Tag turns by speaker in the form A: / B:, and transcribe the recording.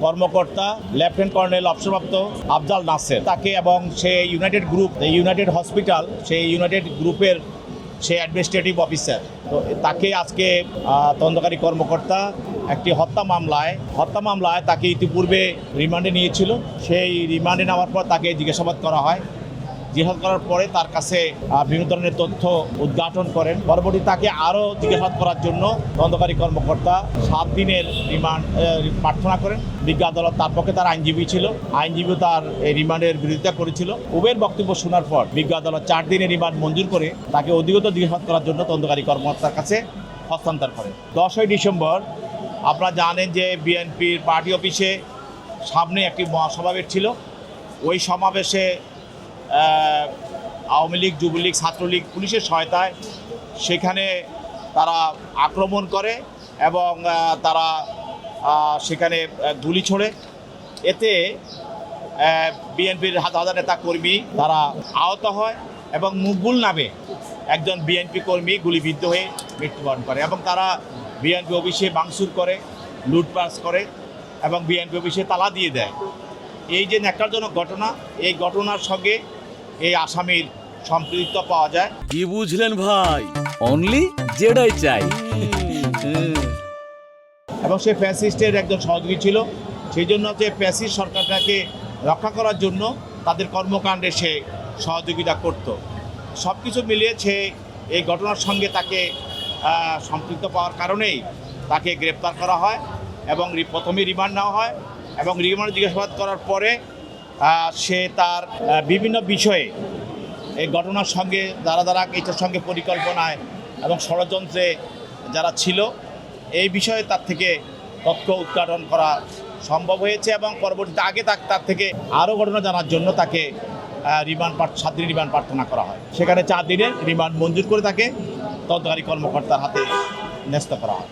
A: কর্মকর্তা lieutenant colonel অবসরপ্রাপ্ত আফজাল নাসের তাকে এবং সে ইউনাইটেড হসপিটাল সেই ইউনাইটেড গ্রুপের সে অ্যাডমিনিস্ট্রেটিভ অফিসার, তো তাকে আজকে তদন্তকারী কর্মকর্তা একটি হত্যা মামলায় তাকে ইতিপূর্বে রিমান্ডে নিয়েছিল। সেই রিমান্ডে নেওয়ার পর তাকে জিজ্ঞাসাবাদ করা হয়। জিজ্ঞাসাবাদ করার পরে তার কাছে বিভিন্ন ধরনের তথ্য উদ্ঘাটন করেন। পরবর্তী তাকে আরও জিজ্ঞাসাবাদ করার জন্য তদন্তকারী কর্মকর্তা 7 দিনের রিমান্ড প্রার্থনা করেন। বিজ্ঞ আদালত তার পক্ষে তার আইনজীবী ছিল, আইনজীবী তার এই রিমান্ডের বিরোধিতা করেছিল। উভয়ের বক্তব্য শোনার পর বিজ্ঞ আদালত 4 দিনের রিমান্ড মঞ্জুর করে তাকে অধিকতর জিজ্ঞাসাবাদ করার জন্য তদন্তকারী কর্মকর্তার কাছে হস্তান্তর করেন। 10ই ডিসেম্বর আপনারা জানেন যে বিএনপির পার্টি অফিসে সামনে একটি মহাসমাবেশ ছিল। ওই সমাবেশে আওয়ামী লীগ, যুবলীগ, ছাত্রলীগ পুলিশের সহায়তায় সেখানে তারা আক্রমণ করে এবং তারা সেখানে গুলি ছোড়ে। এতে বিএনপির হাজার নেতা কর্মী তারা আহত হয় এবং মুকবুল নামে একজন বিএনপি কর্মী গুলিবিদ্ধ হয়ে মৃত্যুবরণ করে এবং তারা বিএনপি অফিসে ভাঙচুর করে, লুটপাট করে এবং বিএনপি অফিসে তালা দিয়ে দেয়। এই যে ন্যাক্কারজনক ঘটনা, এই ঘটনার সঙ্গে এই আসামির সম্পৃক্ত পাওয়া যায়।
B: কি বুঝলেন ভাই? অনলি যেটাই চাই।
A: এবং সে ফ্যাসিস্টের একজন সহযোগী ছিল, সেই জন্য যে ফ্যাসিস্ট সরকারটাকে রক্ষা করার জন্য তাদের কর্মকাণ্ডে সে সহযোগিতা করত। সব কিছু মিলিয়েছে এই ঘটনার সঙ্গে তাকে সম্পৃক্ত পাওয়ার কারণেই তাকে গ্রেপ্তার করা হয় এবং প্রথমে রিমান্ড নেওয়া হয় এবং রিমান্ডে জিজ্ঞাসাবাদ করার পরে সে তার বিভিন্ন বিষয়ে এই ঘটনার সঙ্গে যারা এটার সঙ্গে পরিকল্পনায় এবং ষড়যন্ত্রে যারা ছিল এই বিষয়ে তার থেকে তথ্য উদ্ঘাটন করা সম্ভব হয়েছে এবং পরবর্তীতে তার থেকে আরও ঘটনা জানার জন্য তাকে 7 দিনের রিমান্ড প্রার্থনা করা হয়। সেখানে 4 দিনের রিমান্ড মঞ্জুর করে তাকে তদন্তকারী কর্মকর্তার হাতে ন্যস্ত করা হয়।